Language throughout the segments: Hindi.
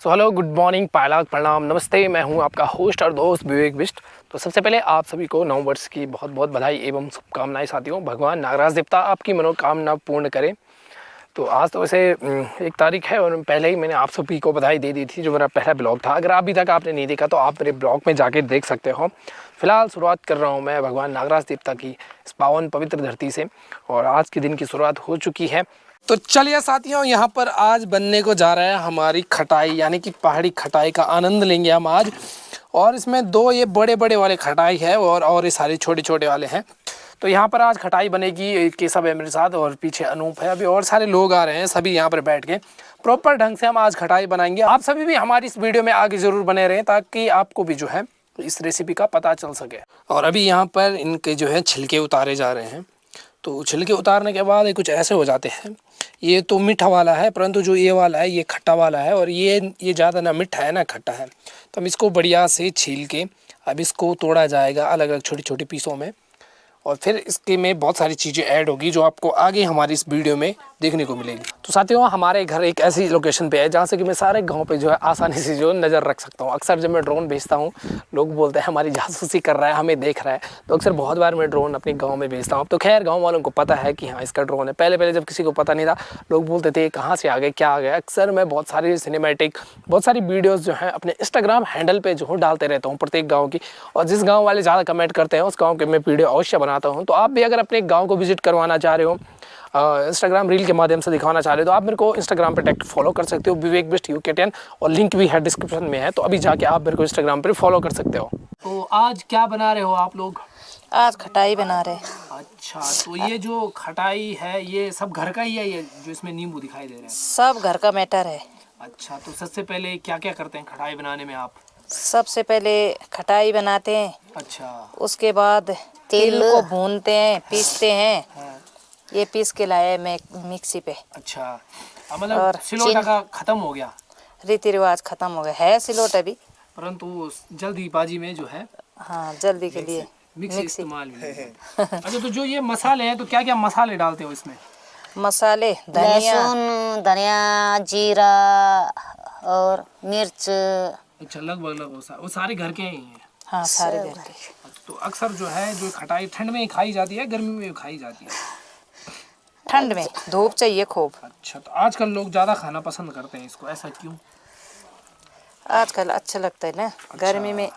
सो हेलो, गुड मॉर्निंग, पायलाग, प्रणाम, नमस्ते। मैं हूं आपका होस्ट और दोस्त विवेक बिष्ट। तो सबसे पहले आप सभी को नव वर्ष की बहुत बहुत बधाई एवं शुभकामनाएं साथियों। भगवान नागराज देवता आपकी मनोकामना पूर्ण करें। तो आज तो वैसे 1 तारीख है और पहले ही मैंने आप सभी को बधाई दे दी थी, जो मेरा पहला ब्लॉग था। अगर अभी तक आपने नहीं देखा तो आप मेरे ब्लॉग में जाके देख सकते हो। फिलहाल शुरुआत कर रहा हूँ मैं भगवान नागराज देवता की इस पावन पवित्र धरती से, और आज के दिन की शुरुआत हो चुकी है। तो चलिए साथियों, यहाँ पर आज बनने को जा रहा है हमारी खटाई, यानी कि पहाड़ी खटाई का आनंद लेंगे हम आज। और इसमें 2 ये बड़े बड़े वाले खटाई है और ये सारे छोटे छोटे वाले हैं। तो यहाँ पर आज खटाई बनेगी। केशव है मेरे साथ और पीछे अनूप है। अभी और सारे लोग आ रहे हैं, सभी यहाँ पर बैठ के प्रॉपर ढंग से हम आज खटाई बनाएंगे। आप सभी भी हमारी इस वीडियो में आगे ज़रूर बने रहें, ताकि आपको भी जो है इस रेसिपी का पता चल सके। और अभी यहाँ पर इनके जो है छिलके उतारे जा रहे हैं। तो छिलके उतारने के बाद ये कुछ ऐसे हो जाते हैं। ये तो मीठा वाला है, परंतु जो ये वाला है ये खट्टा वाला है। और ये ज़्यादा ना मीठा है ना खट्टा है। तो हम इसको बढ़िया से छील के अब इसको तोड़ा जाएगा अलग अलग छोटी छोटी पीसों में। और फिर इसके में बहुत सारी चीज़ें ऐड होगी जो आपको आगे हमारी इस वीडियो में देखने को मिलेगी। तो साथियों, हमारे घर एक ऐसी लोकेशन पे है जहाँ से कि मैं सारे गांव पे जो है आसानी से जो नज़र रख सकता हूँ। अक्सर जब मैं ड्रोन भेजता हूँ, लोग बोलते हैं हमारी जासूसी कर रहा है, हमें देख रहा है। तो अक्सर बहुत बार मैं ड्रोन अपने गाँव में भेजता हूँ। तो खैर गाँव वालों को पता है कि हाँ इसका ड्रोन है। पहले पहले जब किसी को पता नहीं था, लोग बोलते थे कहाँ से आ गए, क्या आ गया। अक्सर मैं बहुत सारी सिनेमैटिक, बहुत सारी वीडियोज़ जो हैं अपने इंस्टाग्राम हैंडल पर जो डालते रहता हूँ प्रत्येक गाँव की। और जिस गाँव वाले ज़्यादा कमेंट करते हैं उस गाँव के मैं वीडियो अवश्य बनाता हूँ। तो आप भी अगर अपने गांव को विजिट करवाना चाह रहे हो, इंस्टाग्राम रील के माध्यम से दिखाना चाह रहे हो, तो आप मेरे को इंस्टाग्राम पे डायरेक्ट फॉलो कर सकते हो, विवेक बिष्ट UK10, और लिंक भी है डिस्क्रिप्शन में है। तो अभी जाके आप मेरे को इंस्टाग्राम पर फॉलो कर सकते हो। तो आज क्या बना रहे हो आप लोग? आज खटाई बना रहे। अच्छा, तो ये जो खटाई है ये सब घर का ही है, ये जो इसमें नींबू दिखाई दे रहे हैं? सब घर का मैटर है। अच्छा, तो सबसे पहले क्या क्या करते हैं खटाई बनाने में आप? सबसे पहले खटाई बनाते हैं। अच्छा, उसके बाद तिल को भूनते हैं, पीसते हैं। हाँ। ये पीस के लाए मैं मिक्सी पे। अच्छा, मतलब सिलोटा का खत्म हो गया, रीति रिवाज खत्म हो गया है सिलोटा भी, परंतु जल्दीबाजी में जो है हाँ जल्दी के लिए मिक्सी इस्तेमाल में है। अच्छा, तो जो ये मसाले हैं, तो क्या क्या मसाले डालते हो इसमें? मसाले धनिया, लहसुन, धनिया, जीरा और मिर्च। अच्छा, लगभग वो सारे घर के ही हैं? हाँ सारे घर के। तो अक्सर जो है जो खटाई ठंड में ही खाई जाती है, गर्मी में भी खाई जाती है? ठंड में धूप चाहिए खूब। अच्छा, तो आजकल लोग ज़्यादा खाना पसंद करते हैं इसको, ऐसा क्यों? आजकल अच्छा लगता है ना गर्मी में।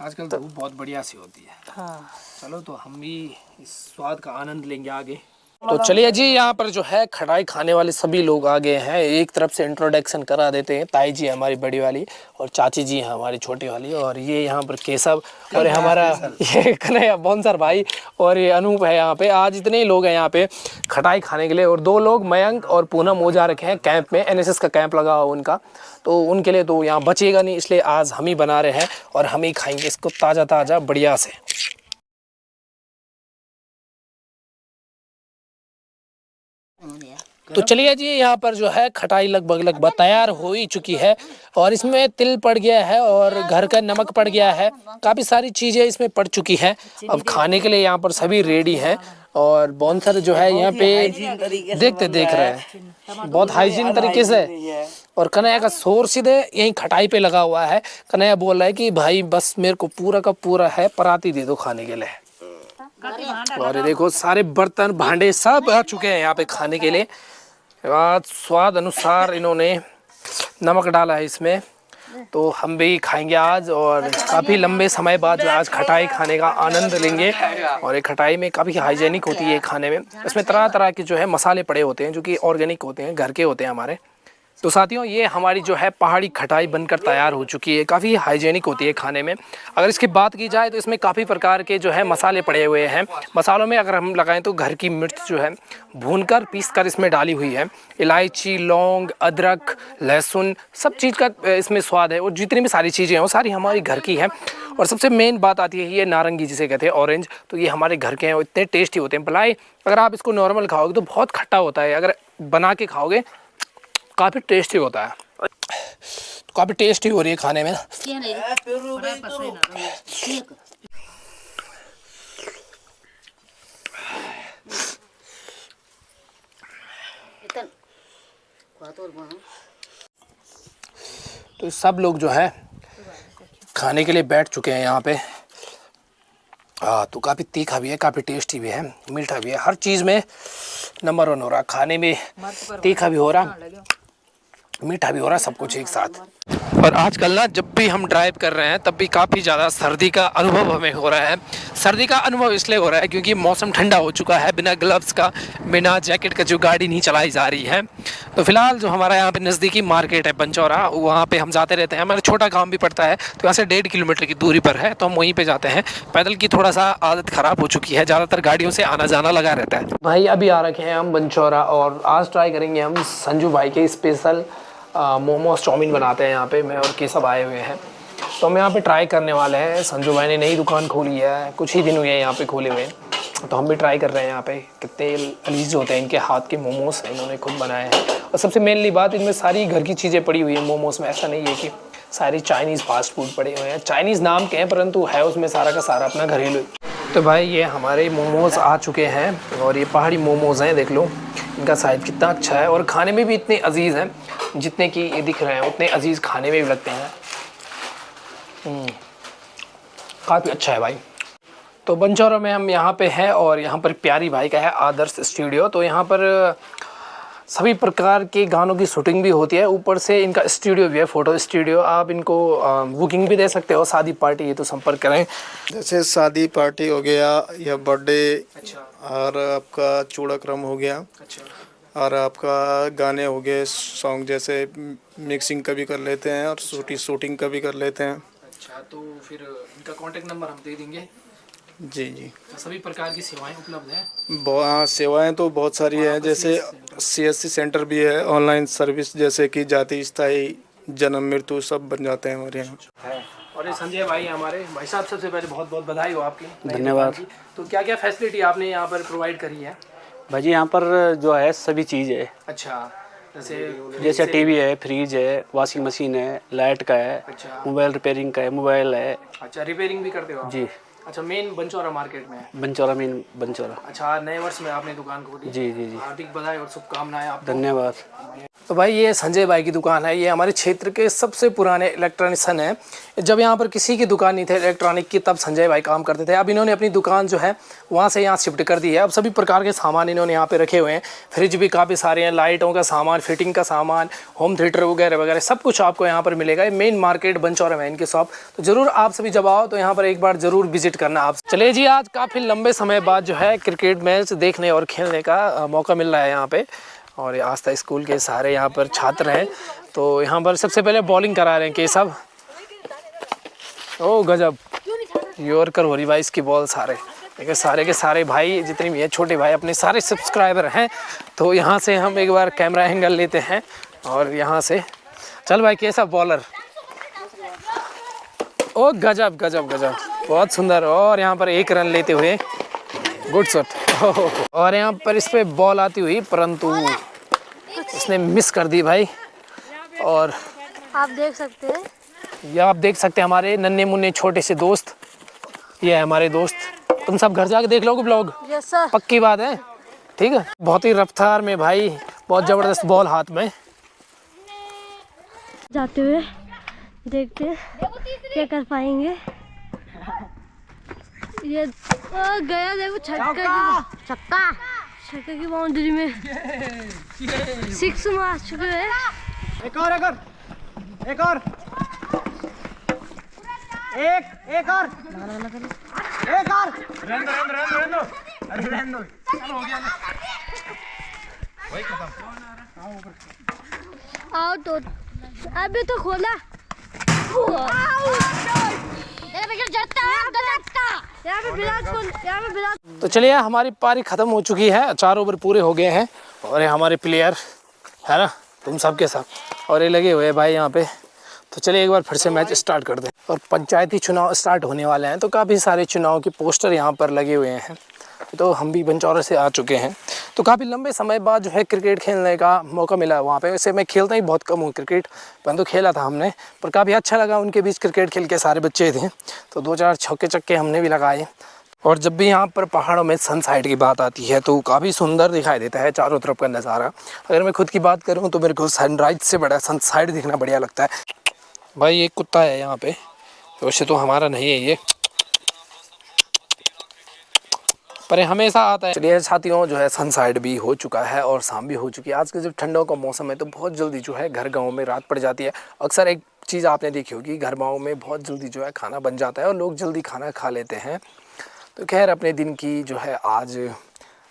आजकल धूप बहुत बढ़िया सी होती है। हाँ चलो, तो हम भी इस स्वाद का आनंद लेंगे आगे। तो चलिए जी, यहाँ पर जो है खटाई खाने वाले सभी लोग आ गए हैं। एक तरफ से इंट्रोडक्शन करा देते हैं। ताई जी हमारी बड़ी वाली और चाची जी हैं हमारी छोटी वाली, और ये यहाँ पर केशव, और हमारा ये कन्हैया बॉन्सर भाई, और ये अनूप है। यहाँ पे आज इतने ही लोग हैं यहाँ पे खटाई खाने के लिए। और 2 लोग मयंक और पूनम हो जा रखे हैं कैंप में, NSS का कैंप लगा हुआ उनका। तो उनके लिए तो यहाँ बचेगा नहीं, इसलिए आज हम ही बना रहे हैं और हम ही खाएंगे इसको ताज़ा ताज़ा बढ़िया से। तो चलिए जी, यहाँ पर जो है खटाई लगभग तैयार हो ही चुकी है। और इसमें तिल पड़ गया है और घर का नमक पड़ गया है, काफ़ी सारी चीज़ें इसमें पड़ चुकी हैं। अब खाने के लिए यहाँ पर सभी रेडी हैं। और बॉन्सर जो है यहाँ पे देख रहे हैं, बहुत हाइजीन तरीके से। और कन्हैया का शोर सीधे यहीं खटाई पे लगा हुआ है। कन्हैया बोल रहा है कि भाई बस मेरे को पूरा का पूरा है पराती दे दो खाने के लिए। और ये देखो सारे बर्तन भांडे सब आ चुके हैं यहाँ पे खाने के लिए। आज स्वाद अनुसार इन्होंने नमक डाला है इसमें, तो हम भी खाएंगे आज। और काफ़ी लंबे समय बाद जो आज खटाई खाने का आनंद लेंगे। और ये खटाई में काफ़ी हाइजेनिक होती है खाने में। इसमें तरह तरह के जो है मसाले पड़े होते हैं, जो कि ऑर्गेनिक होते हैं, घर के होते हैं हमारे। तो साथियों, ये हमारी जो है पहाड़ी खटाई बनकर तैयार हो चुकी है। काफ़ी हाइजेनिक होती है खाने में। अगर इसकी बात की जाए तो इसमें काफ़ी प्रकार के जो है मसाले पड़े हुए हैं। मसालों में अगर हम लगाएं तो घर की मिर्च जो है भूनकर पीसकर इसमें डाली हुई है। इलायची, लौंग, अदरक, लहसुन, सब चीज़ का इसमें स्वाद है। और जितनी भी सारी चीज़ें हैं वो सारी हमारी घर की हैं। और सबसे मेन बात आती है ये नारंगी जिसे कहते हैं, ऑरेंज, तो ये हमारे घर के हैं और इतने टेस्टी होते हैं। भलाई अगर आप इसको नॉर्मल खाओगे तो बहुत खट्टा होता है, अगर बना के खाओगे काफ़ी टेस्टी होता है। तो काफ़ी टेस्टी हो रही है खाने में। तो सब लोग जो है खाने के लिए बैठ चुके हैं यहाँ पे। तो काफ़ी तीखा भी है, काफ़ी टेस्टी भी है, मीठा भी है, हर चीज़ में नंबर 1 हो रहा। खाने में तीखा भी हो रहा, मीठा भी हो रहा, सब कुछ एक साथ। और आजकल ना जब भी हम ड्राइव कर रहे हैं तब भी काफ़ी ज़्यादा सर्दी का अनुभव हमें हो रहा है। सर्दी का अनुभव इसलिए हो रहा है क्योंकि मौसम ठंडा हो चुका है, बिना ग्लव्स का, बिना जैकेट का जो गाड़ी नहीं चलाई जा रही है। तो फिलहाल जो हमारा यहाँ पे नज़दीकी मार्केट है पंचौरा, वहाँ पे हम जाते रहते हैं। हमारा छोटा काम भी पड़ता है, तो यहाँ से 1.5 किलोमीटर की दूरी पर है, तो हम वहीं पे जाते हैं। पैदल की थोड़ा सा आदत ख़राब हो चुकी है, ज़्यादातर गाड़ियों से आना जाना लगा रहता है। भाई अभी आ रखे हैं हम पंचौरा और आज ट्राई करेंगे हम संजू भाई के स्पेशल मोमोज चाउमीन बनाते हैं यहाँ पे। मैं और केशव आए हुए हैं, तो हम यहाँ पे ट्राई करने वाले हैं। संजू भाई ने नई दुकान खोली है, कुछ ही दिन हुए हैं यहाँ पे खोले हुए, तो हम भी ट्राई कर रहे हैं यहाँ पे। कितने लजीज होते हैं इनके हाथ के मोमोज, इन्होंने खुद बनाए हैं। और सबसे मेनली बात, इनमें सारी घर की चीज़ें पड़ी हुई है मोमोज में। ऐसा नहीं है कि सारी चाइनीज़ फास्ट फूड पड़े हुए हैं। चाइनीज़ नाम के हैं परंतु है उसमें सारा का सारा अपना घरेलू। तो भाई ये हमारे मोमोज़ आ चुके हैं और ये पहाड़ी मोमोज़ हैं, देख लो इनका साइज़ कितना अच्छा है। और खाने में भी इतने अजीज़ हैं, जितने कि ये दिख रहे हैं उतने अजीज़ खाने में भी लगते हैं। काफ़ी अच्छा है भाई। तो पंचौरा में हम यहाँ पे हैं और यहाँ पर प्यारी भाई का है आदर्श स्टूडियो। तो यहाँ पर सभी प्रकार के गानों की शूटिंग भी होती है, ऊपर से इनका स्टूडियो भी है, फ़ोटो स्टूडियो। आप इनको बुकिंग भी दे सकते हो, शादी पार्टी है तो संपर्क करें। जैसे शादी पार्टी हो गया या बर्थडे, अच्छा और आपका चूड़ाक्रम हो गया, अच्छा और आपका गाने हो गए, सॉन्ग जैसे मिक्सिंग का भी कर लेते हैं और शूटिंग का भी कर लेते हैं। अच्छा, तो फिर इनका कॉन्टेक्ट नंबर हम दे देंगे। जी जी, तो सभी प्रकार की सेवाएं उपलब्ध हैं। हाँ, सेवाएं तो बहुत सारी हैं, जैसे CSC सेंटर भी है, ऑनलाइन सर्विस जैसे कि जाति स्थायी जन्म मृत्यु सब बन जाते हैं हमारे यहाँ। और ये संजय भाई हमारे भाई साहब, सबसे पहले बहुत बहुत बधाई हो आपकी। धन्यवाद। तो क्या क्या फैसिलिटी आपने यहाँ पर प्रोवाइड करी है? भाजी यहाँ पर जो है सभी चीज़ है। अच्छा, जैसे टीवी है, फ्रिज है, वॉशिंग मशीन है, लाइट का है, अच्छा मोबाइल रिपेयरिंग का है, मोबाइल है। अच्छा, रिपेयरिंग भी करते हो आप? जी। अच्छा, मेन पंचौरा मार्केट में है? बनचौरा मेन बनचौरा। अच्छा, नए वर्ष में आपने दुकान खोली? जी जी जी, हार्दिक बधाई और शुभकामनाएं आपको। धन्यवाद। तो भाई ये संजय भाई की दुकान है, ये हमारे क्षेत्र के सबसे पुराने इलेक्ट्रॉनिशियन है। जब यहाँ पर किसी की दुकान नहीं थे इलेक्ट्रॉनिक की, तब संजय भाई काम करते थे। अब इन्होंने अपनी दुकान जो है वहाँ से यहाँ शिफ्ट कर दी है। अब सभी प्रकार के सामान इन्होंने यहाँ पे रखे हुए हैं। फ्रिज भी काफ़ी सारे हैं, लाइटों का सामान, फिटिंग का सामान, होम थिएटर वगैरह वगैरह सब कुछ आपको यहाँ पर मिलेगा। मेन मार्केट बनचौरा में इनकी शॉप। तो ज़रूर आप सभी जब आओ तो यहाँ पर एक बार ज़रूर विजिट करना आप। चलिए जी, आज काफ़ी लंबे समय बाद जो है क्रिकेट मैच देखने और खेलने का मौका मिल रहा है यहाँ पे। और आस्था स्कूल के सारे यहाँ पर छात्र हैं, तो यहाँ पर सबसे पहले बॉलिंग करा रहे हैं केशव। ओ गजब, यॉर्कर हो रही भाई इसकी बॉल। सारे देखिए, सारे के सारे भाई जितने भी हैं छोटे भाई अपने सारे सब्सक्राइबर हैं। तो यहाँ से हम एक बार कैमरा एंगल लेते हैं और यहाँ से चल भाई केशव बॉलर। ओ गजब गजब गजब, बहुत सुंदर। और यहाँ पर 1 रन लेते हुए गुड शॉट। और यहाँ पर इस पे बॉल आती हुई परंतु इसने मिस कर दी भाई। और आप देख सकते हैं, ये आप देख सकते हैं हमारे नन्हे मुन्ने छोटे से दोस्त, ये है हमारे दोस्त। तुम सब घर जाके देख लोगे ब्लॉग, यस सर। पक्की बात है, ठीक है। बहुत ही रफ्तार में भाई, बहुत ज़बरदस्त बॉल हाथ में। जाते हुए देखते हैं क्या कर पाएंगे। ये गया, देखो छक्का की बाउंड्री में 6 मार चुके हैं। एक और एक और एक और एक और रहने दो अरे रहने दो, चलो हो गया ना भाई, खत्म। आओ तो अभी तो खोला। तो चलिए, हमारी पारी ख़त्म हो चुकी है, 4 ओवर पूरे हो गए हैं। और ये हमारे प्लेयर है ना, तुम सब के सब, और ये लगे हुए हैं भाई यहाँ पे। तो चलिए एक बार फिर से मैच स्टार्ट कर दें। और पंचायती चुनाव स्टार्ट होने वाले हैं, तो काफ़ी सारे चुनाव के पोस्टर यहाँ पर लगे हुए हैं। तो हम भी बनचौरा से आ चुके हैं, तो काफ़ी लंबे समय बाद जो है क्रिकेट खेलने का मौका मिला वहाँ पे। वैसे मैं खेलता ही बहुत कम हूँ क्रिकेट, परंतु खेला था हमने, पर काफ़ी अच्छा लगा। उनके बीच क्रिकेट खेल के सारे बच्चे थे, तो 2-4 छक्के चक्के हमने भी लगाए। और जब भी यहाँ पर पहाड़ों में सनसाइड की बात आती है तो काफ़ी सुंदर दिखाई देता है चारों तरफ का नज़ारा। अगर मैं खुद की बात करूँ तो मेरे को सनराइज से बड़ा सनसाइड दिखना बढ़िया लगता है। भाई एक कुत्ता है यहाँ पे, वैसे तो हमारा नहीं है ये, पर ये हमेशा आता है। चलिए साथियों, जो है सनसाइड भी हो चुका है और शाम भी हो चुकी है। आज के जब ठंडों का मौसम है तो बहुत जल्दी जो है घर गाँव में रात पड़ जाती है। अक्सर एक चीज़ आपने देखी होगी, घर गाँव में बहुत जल्दी जो है खाना बन जाता है और लोग जल्दी खाना खा लेते हैं। तो खैर अपने दिन की जो है आज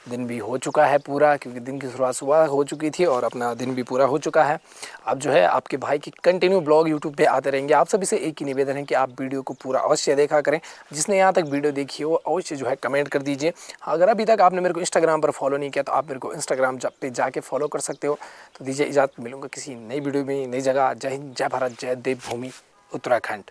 दिन भी हो चुका है पूरा, क्योंकि दिन की शुरुआत सुबह हो चुकी थी और अपना दिन भी पूरा हो चुका है। अब जो है आपके भाई की कंटिन्यू ब्लॉग यूट्यूब पे आते रहेंगे। आप सभी से एक ही निवेदन है कि आप वीडियो को पूरा अवश्य देखा करें। जिसने यहाँ तक वीडियो देखी हो अवश्य जो है कमेंट कर दीजिए। अगर अभी तक आपने मेरे को इंस्टाग्राम पर फॉलो नहीं किया तो आप मेरे को इंस्टाग्राम पे जाके फॉलो कर सकते हो। तो दीजिए इजाज़त, मिलूंगा किसी नई वीडियो में नई जगह। जय हिंद, जय भारत, जय देवभूमि उत्तराखंड।